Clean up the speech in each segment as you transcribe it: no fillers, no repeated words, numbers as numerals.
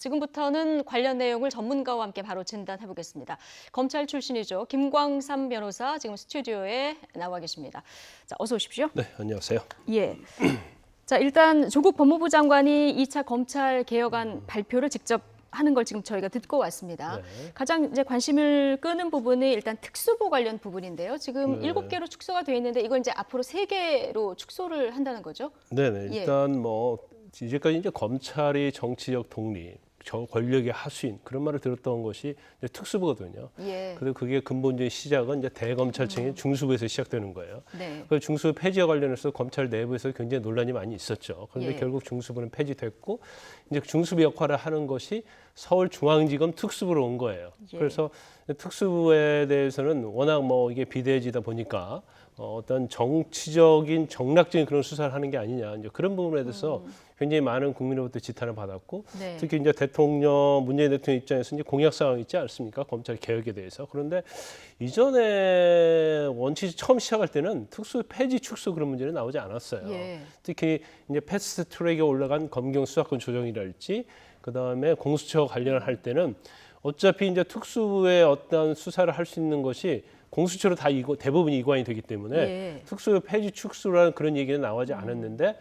지금부터는 관련 내용을 전문가와 함께 바로 진단해 보겠습니다. 검찰 출신이죠. 김광삼 변호사 지금 스튜디오에 나와 계십니다. 자, 어서 오십시오. 네, 안녕하세요. 예. 자, 일단 조국 법무부 장관이 2차 검찰 개혁안 발표를 직접 하는 걸 지금 저희가 듣고 왔습니다. 네. 가장 이제 관심을 끄는 부분이 일단 특수부 관련 부분인데요. 지금 네. 7개로 축소가 되어 있는데 이걸 이제 앞으로 3개로 축소를 한다는 거죠? 네네. 예. 일단 뭐 이제까지 이제 검찰이 정치적 독립, 권력의 하수인 그런 말을 들었던 것이 이제 특수부거든요. 예. 그리고 그게 근본적인 시작은 이제 대검찰청의 중수부에서 시작되는 거예요. 네. 그 중수부 폐지와 관련해서 검찰 내부에서 굉장히 논란이 많이 있었죠. 그런데 예. 결국 중수부는 폐지됐고 이제 중수부 역할을 하는 것이 서울중앙지검 특수부로 온 거예요. 예. 그래서 특수부에 대해서는 워낙 뭐 이게 비대해지다 보니까 어떤 정치적인 정략적인 그런 수사를 하는 게 아니냐 이제 그런 부분에 대해서 굉장히 많은 국민으로부터 지탄을 받았고 네. 특히 이제 문재인 대통령 입장에서 이제 공약 사항 있지 않습니까? 검찰 개혁에 대해서. 그런데 이전에 원칙이 처음 시작할 때는 특수 폐지 축소 그런 문제는 나오지 않았어요. 예. 특히 이제 패스트 트랙에 올라간 검경 수사권 조정이랄지 그다음에 공수처 관련을 할 때는 어차피 이제 특수부의 어떤 수사를 할 수 있는 것이 공수처로 다 대부분 이관이 되기 때문에 예. 특수부 폐지 축소라는 그런 얘기는 나오지 않았는데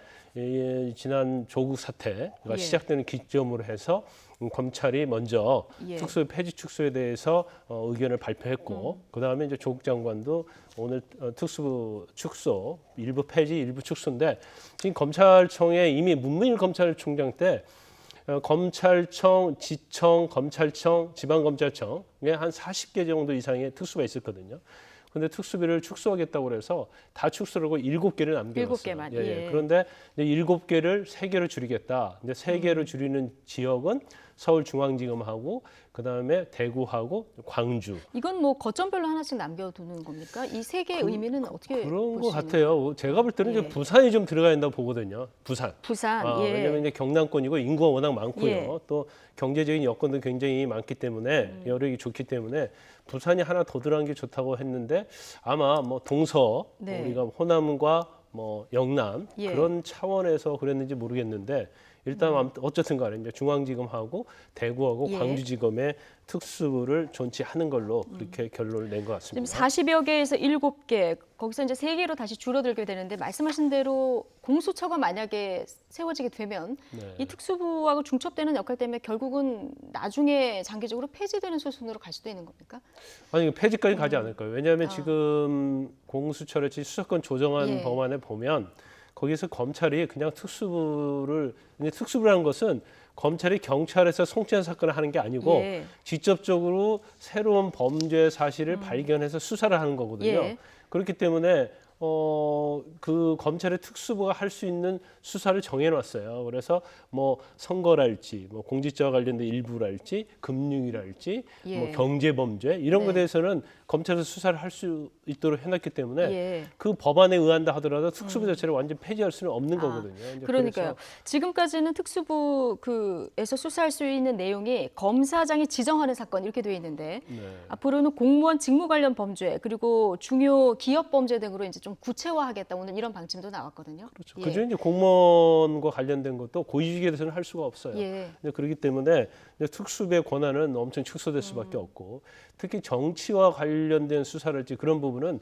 지난 조국 사태가 예. 시작되는 기점으로 해서 검찰이 먼저 예. 특수부 폐지 축소에 대해서 의견을 발표했고 그다음에 이제 조국 장관도 오늘 특수부 축소 일부 폐지 일부 축소인데 지금 검찰청에 이미 문무일 검찰총장 때 검찰청, 지청, 검찰청, 지방검찰청에 한 40개 정도 이상의 특수가 있었거든요. 근데 특수비를 축소하겠다고 그래서 다 축소를 하고 7개를 남겨놨어요. 7개만. 예. 예. 그런데 이제 7개를 3개로 줄이겠다. 근데 3개로 줄이는 지역은 서울중앙지검하고 그다음에 대구하고 광주. 이건 뭐 거점별로 하나씩 남겨두는 겁니까? 이 3개의 의미는 어떻게 그런 것 보시는 같아요. 제가 볼 때는 예. 이제 부산이 좀 들어가야 된다고 보거든요. 부산. 부산. 예. 왜냐하면 이제 경남권이고 인구가 워낙 많고요. 예. 또 경제적인 여건도 굉장히 많기 때문에 여력이 좋기 때문에 부산이 하나 더 들어간 게 좋다고 했는데 아마 뭐 동서 네. 우리가 호남과 뭐 영남 예. 그런 차원에서 그랬는지 모르겠는데 일단 어쨌든 간에 이제 중앙지검하고 대구하고 예. 광주지검의 특수부를 존치하는 걸로 그렇게 결론을 낸 것 지금 같습니다. 40여 개에서 7개, 거기서 이제 3개로 다시 줄어들게 되는데 말씀하신 대로 공수처가 만약에 세워지게 되면 네. 이 특수부하고 중첩되는 역할 때문에 결국은 나중에 장기적으로 폐지되는 수순으로 갈 수도 있는 겁니까? 아니 폐지까지 가지 않을 거예요. 왜냐하면 지금 공수처를 수사권 조정한 예. 법안에 보면 거기서 검찰이 그냥 특수부라는 것은 검찰이 경찰에서 송치한 사건을 하는 게 아니고 예. 직접적으로 새로운 범죄 사실을 발견해서 수사를 하는 거거든요. 예. 그렇기 때문에 그 검찰의 특수부가 할 수 있는 수사를 정해놨어요. 그래서 뭐 선거랄지, 뭐 공직자와 관련된 일부랄지, 금융이랄지, 예. 뭐 경제범죄 이런 네. 것에 대해서는 검찰에서 수사를 할 수 있도록 해놨기 때문에 예. 그 법안에 의한다 하더라도 특수부 자체를 완전 폐지할 수는 없는 거거든요. 이제 그러니까요. 그래서 지금까지는 특수부에서 수사할 수 있는 내용이 검사장이 지정하는 사건 이렇게 되어 있는데 네. 앞으로는 공무원 직무 관련 범죄 그리고 중요 기업 범죄 등으로 이제 좀 구체화하겠다 오늘 이런 방침도 나왔거든요. 그렇죠. 예. 그중에 이제 공무원과 관련된 것도 고위직에 대해서는 할 수가 없어요. 예. 이제 그렇기 때문에 이제 특수부의 권한은 엄청 축소될 수밖에 없고 특히 정치와 관련된 수사랄지 그런 부분은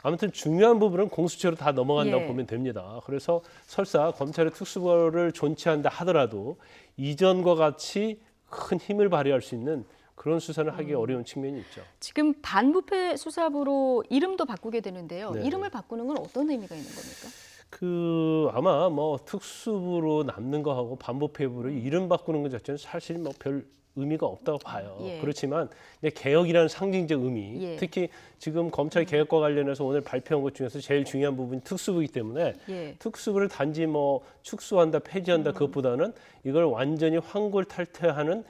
아무튼 중요한 부분은 공수처로 다 넘어간다고 예. 보면 됩니다. 그래서 설사 검찰의 특수부를 존치한다 하더라도 이전과 같이 큰 힘을 발휘할 수 있는 그런 수사는 하기 어려운 측면이 있죠. 지금 반부패 수사부로 이름도 바꾸게 되는데요. 네. 이름을 바꾸는 건 어떤 의미가 있는 겁니까? 아마 뭐 특수부로 남는 거하고 반부패부로 이름 바꾸는 것 자체는 사실 뭐 별 의미가 없다고 봐요. 예. 그렇지만 이제 개혁이라는 상징적 의미, 예. 특히 지금 검찰 개혁과 관련해서 오늘 발표한 것 중에서 제일 중요한 부분이 특수부이기 때문에 예. 특수부를 단지 뭐 축소한다, 폐지한다 그것보다는 이걸 완전히 환골탈퇴하는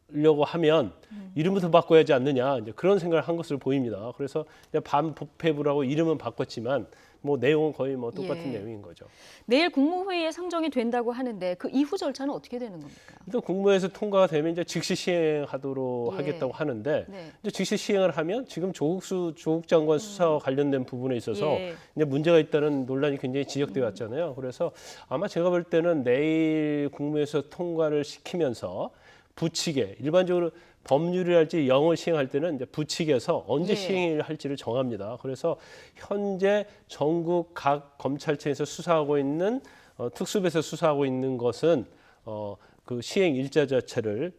려고 하면 이름부터 바꿔야 하지 않느냐 이제 그런 생각을 한 것으로 보입니다. 그래서 반부패부라고 이름은 바꿨지만 뭐 내용은 거의 뭐 똑같은 예. 내용인 거죠. 내일 국무회의에 상정이 된다고 하는데 그 이후 절차는 어떻게 되는 겁니까? 일단 국무회에서 통과가 되면 이제 즉시 시행하도록 예. 하겠다고 하는데 네. 이제 즉시 시행을 하면 지금 조국 장관 수사와 관련된 부분에 있어서 예. 이제 문제가 있다는 논란이 굉장히 지적돼 왔잖아요. 그래서 아마 제가 볼 때는 내일 국무회에서 통과를 시키면서 부칙에 일반적으로 법률이랄지 영을 시행할 때는 이제 부칙에서 언제 예. 시행을 할지를 정합니다. 그래서 현재 전국 각 검찰청에서 수사하고 있는 특수부에서 수사하고 있는 것은 그 시행 일자 자체를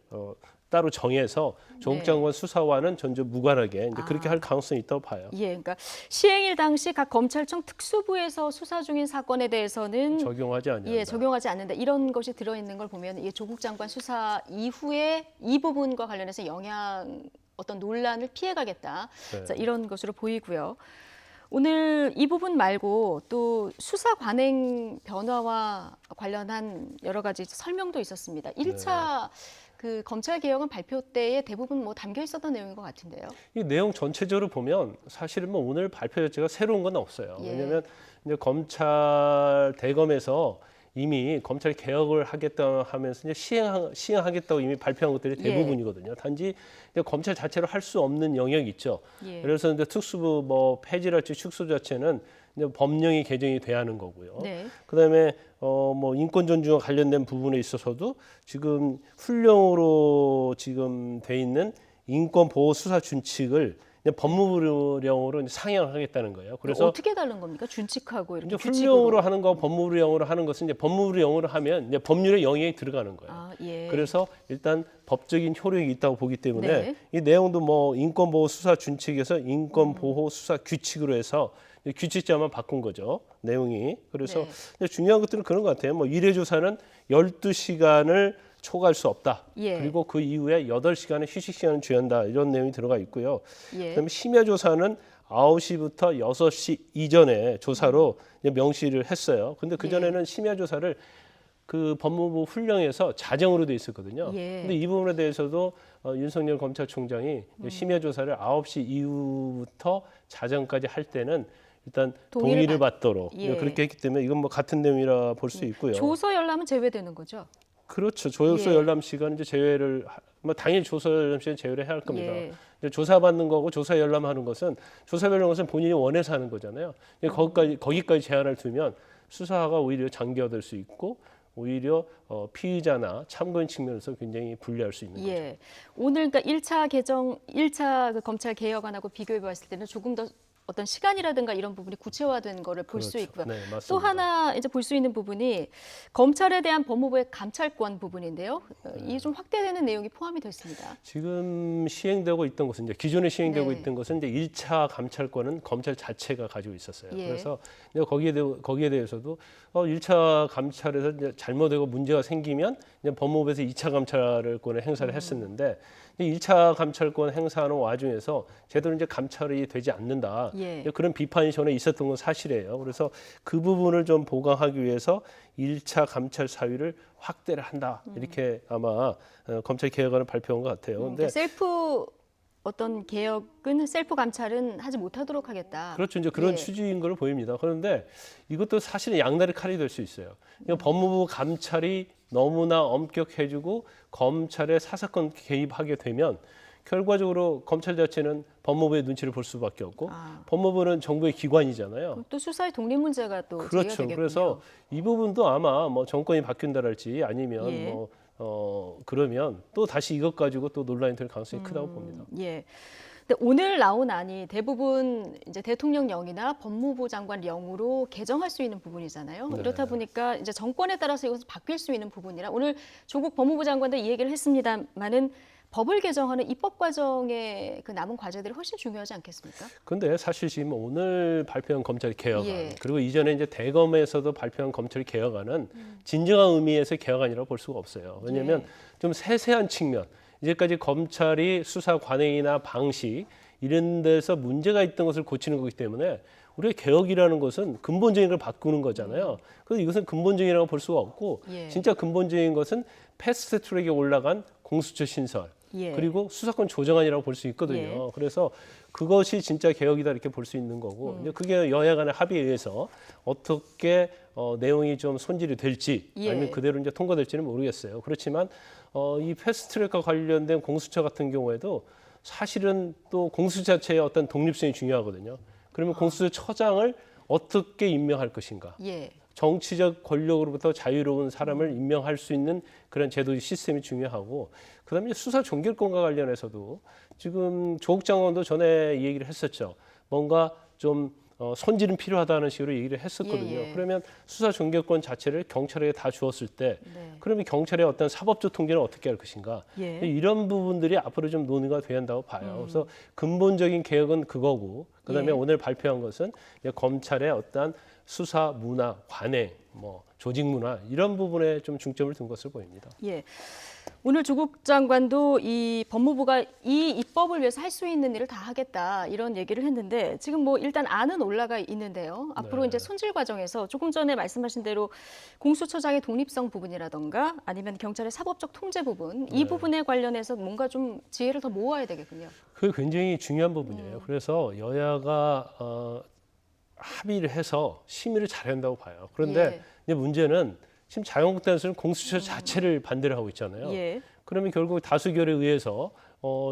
따로 정해서 조국 네. 장관 수사와는 전혀 무관하게 이제 그렇게 할 가능성이 있다고 봐요. 예, 그러니까 시행일 당시 각 검찰청 특수부에서 수사 중인 사건에 대해서는 적용하지 않는다. 예, 적용하지 않는다. 이런 것이 들어있는 걸 보면 이 조국 장관 수사 이후에 이 부분과 관련해서 어떤 논란을 피해가겠다. 네. 자, 이런 것으로 보이고요. 오늘 이 부분 말고 또 수사 관행 변화와 관련한 여러 가지 설명도 있었습니다. 1차 그 검찰 개혁안 발표 때에 대부분 뭐 담겨 있었던 내용인 것 같은데요. 이 내용 전체적으로 보면 사실은 뭐 오늘 발표 자체가 새로운 건 없어요. 예. 왜냐하면 이제 검찰 대검에서 이미 검찰 개혁을 하겠다 하면서 이제 시행하겠다고 이미 발표한 것들이 대부분이거든요. 단지 이제 검찰 자체로 할 수 없는 영역이 있죠. 예. 그래서 이제 특수부 뭐 폐지랄지 축소 자체는 이제 법령이 개정이 돼야 하는 거고요. 네. 그다음에 뭐 인권 존중과 관련된 부분에 있어서도 지금 훈령으로 지금 돼 있는 인권 보호 수사 준칙을 이제 법무부령으로 이제 상향하겠다는 거예요. 그래서 어떻게 다른 겁니까? 준칙하고 이렇게 이제 규칙으로. 훈령으로 하는 거 법무부령으로 하는 것은 이제 법무부령으로 하면 이제 법률의 영역이 들어가는 거예요. 아, 예. 그래서 일단 법적인 효력이 있다고 보기 때문에 네. 이 내용도 뭐 인권 보호 수사 준칙에서 인권 보호 수사 규칙으로 해서 규칙자만 바꾼 거죠. 내용이. 그래서 네. 중요한 것들은 그런 것 같아요. 뭐 일회 조사는 12시간을 초과할 수 없다. 예. 그리고 그 이후에 8시간의 휴식 시간을 주한다. 이런 내용이 들어가 있고요. 예. 그다음에 심야 조사는 9시부터 6시 이전에 조사로 이제 명시를 했어요. 근데 그 전에는 심야 조사를 그 법무부 훈령에서 자정으로 돼 있었거든요. 예. 근데 이 부분에 대해서도 윤석열 검찰총장이 심야 조사를 9시 이후부터 자정까지 할 때는 일단 동의를 받도록 예. 그렇게 했기 때문에 이건 뭐 같은 내용이라 볼 수 있고요. 조서 열람은 제외되는 거죠. 그렇죠. 조서 예. 열람 시간 이제 제외를 뭐 당연히 조서 열람 시간 제외를 해야 할 겁니다. 예. 이제 조사받는 거고 조사 열람하는 것은 조사 열람 것은 본인이 원해서 하는 거잖아요. 거기까지 제한을 두면 수사가 오히려 장기화될 수 있고 오히려 피의자나 참고인 측면에서 굉장히 불리할 수 있는 거죠. 예. 오늘 그러니까 1차 그 검찰 개혁안하고 비교해 봤을 때는 조금 더 어떤 시간이라든가 이런 부분이 구체화된 거를 볼 수 그렇죠. 있고요. 네, 맞습니다. 또 하나 이제 볼 수 있는 부분이 검찰에 대한 법무부의 감찰권 부분인데요. 이게 좀 확대되는 내용이 포함이 됐습니다. 지금 시행되고 있던 것은 이제 기존에 시행되고 네. 있던 것은 이제 1차 감찰권은 검찰 자체가 가지고 있었어요. 예. 그래서 이제 거기에 대해서도 1차 감찰에서 이제 잘못되고 문제가 생기면 이제 법무부에서 2차 감찰권을 행사를 했었는데 1차 감찰권 행사하는 와중에서 제대로 이제 감찰이 되지 않는다. 예. 그런 비판이 전에 있었던 건 사실이에요. 그래서 그 부분을 좀 보강하기 위해서 1차 감찰 사유를 확대를 한다. 이렇게 아마 검찰 개혁안을 발표한 것 같아요. 그러니까 셀프 어떤 개혁은 셀프 감찰은 하지 못하도록 하겠다. 그렇죠. 이제 그런 예. 취지인 걸로 보입니다. 그런데 이것도 사실은 양날의 칼이 될 수 있어요. 그러니까 법무부 감찰이 너무나 엄격해지고 검찰의 사사건 개입하게 되면 결과적으로 검찰 자체는 법무부의 눈치를 볼 수밖에 없고 법무부는 정부의 기관이잖아요. 또 수사의 독립 문제가 또 제기가 그렇죠. 되겠군요. 그래서 이 부분도 아마 뭐 정권이 바뀐다랄지 아니면 예. 그러면 또 다시 이것 가지고 또 논란이 될 가능성이 크다고 봅니다. 예. 근데 오늘 나온 안이 대부분 이제 대통령령이나 법무부 장관령으로 개정할 수 있는 부분이잖아요. 네. 이렇다 보니까 이제 정권에 따라서 이것은 바뀔 수 있는 부분이라 오늘 조국 법무부 장관도 이 얘기를 했습니다만은 법을 개정하는 입법 과정의 그 남은 과제들이 훨씬 중요하지 않겠습니까? 그런데 사실 지금 오늘 발표한 검찰 개혁안 예. 그리고 이전에 이제 대검에서도 발표한 검찰 개혁안은 진정한 의미에서의 개혁안이라고 볼 수가 없어요. 왜냐하면 좀 세세한 측면 이제까지 검찰이 수사 관행이나 방식 이런 데서 문제가 있던 것을 고치는 거기 때문에 우리가 개혁이라는 것은 근본적인 걸 바꾸는 거잖아요. 그래서 이것은 근본적이라고 볼 수가 없고 예. 진짜 근본적인 것은 패스트 트랙에 올라간 공수처 신설 예. 그리고 수사권 조정안이라고 볼 수 있거든요. 예. 그래서 그것이 진짜 개혁이다 이렇게 볼 수 있는 거고 이제 그게 여야 간의 합의에 의해서 어떻게 내용이 좀 손질이 될지 예. 아니면 그대로 이제 통과될지는 모르겠어요. 그렇지만 이 패스트트랙과 관련된 공수처 같은 경우에도 사실은 또 공수처 자체의 어떤 독립성이 중요하거든요. 그러면 공수처장을 어떻게 임명할 것인가? 예. 정치적 권력으로부터 자유로운 사람을 임명할 수 있는 그런 제도 시스템이 중요하고 그다음에 수사 종결권과 관련해서도 지금 조국 장관도 전에 이 얘기를 했었죠. 뭔가 좀 손질은 필요하다는 식으로 얘기를 했었거든요. 예, 예. 그러면 수사 종결권 자체를 경찰에게 다 주었을 때 네. 그러면 경찰의 어떤 사법적 통제는 어떻게 할 것인가? 예. 이런 부분들이 앞으로 좀 논의가 돼야 한다고 봐요. 그래서 근본적인 개혁은 그거고 그다음에 예. 오늘 발표한 것은 이제 검찰의 어떤 수사 문화, 관행, 뭐 조직 문화 이런 부분에 좀 중점을 둔 것으로 보입니다. 예. 오늘 조국 장관도 이 법무부가 이 입법을 위해서 할 수 있는 일을 다 하겠다 이런 얘기를 했는데 지금 뭐 일단 안은 올라가 있는데요. 앞으로 네. 이제 손질 과정에서 조금 전에 말씀하신 대로 공수처장의 독립성 부분이라던가 아니면 경찰의 사법적 통제 부분 이 네. 부분에 관련해서 뭔가 좀 지혜를 더 모아야 되겠군요. 그게 굉장히 중요한 부분이에요. 그래서 여야가 합의를 해서 심의를 잘한다고 봐요. 그런데 예. 이제 문제는 지금 자유한국당에서는 공수처 자체를 반대를 하고 있잖아요. 예. 그러면 결국 다수결에 의해서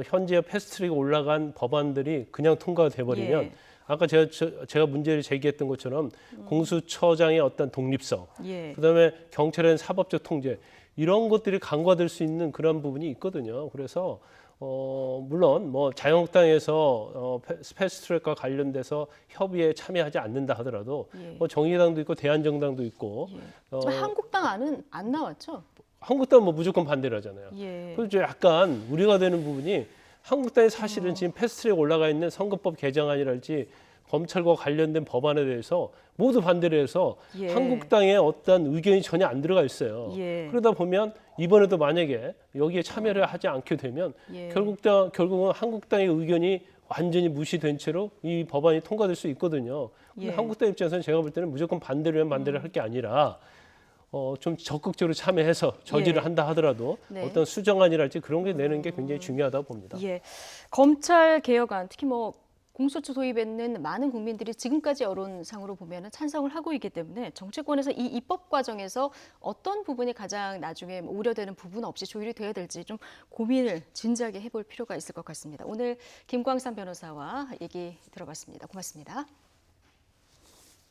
현재 패스트트랙에 올라간 법안들이 그냥 통과가 돼버리면 예. 아까 제가 문제를 제기했던 것처럼 공수처장의 어떤 독립성, 예. 그다음에 경찰의 사법적 통제 이런 것들이 간과될 수 있는 그런 부분이 있거든요. 그래서 물론 뭐 자유한국당에서 패스트트랙과 관련돼서 협의에 참여하지 않는다 하더라도 예. 뭐 정의당도 있고 대한정당도 있고 지금 한국당 안은 안 나왔죠? 한국당 뭐 무조건 반대를 하잖아요. 예. 그래서 약간 우려가 되는 부분이 한국당이 사실은 지금 패스트트랙에 올라가 있는 선거법 개정안이랄지 검찰과 관련된 법안에 대해서 모두 반대를 해서 예. 한국당의 어떤 의견이 전혀 안 들어가 있어요. 예. 그러다 보면 이번에도 만약에 여기에 참여를 하지 않게 되면 예. 결국은 한국당의 의견이 완전히 무시된 채로 이 법안이 통과될 수 있거든요. 근데 예. 한국당 입장에서는 제가 볼 때는 무조건 반대를 하면 반대를 할 게 아니라 좀 적극적으로 참여해서 저지를 예. 한다 하더라도 네. 어떤 수정안이랄지 그런 게 내는 게 굉장히 중요하다고 봅니다. 예. 검찰 개혁안 특히 뭐 공수처 도입에는 많은 국민들이 지금까지 여론상으로 보면은 찬성을 하고 있기 때문에 정치권에서 이 입법 과정에서 어떤 부분이 가장 나중에 우려되는 부분 없이 조율이 돼야 될지 좀 고민을 진지하게 해볼 필요가 있을 것 같습니다. 오늘 김광삼 변호사와 얘기 들어봤습니다. 고맙습니다.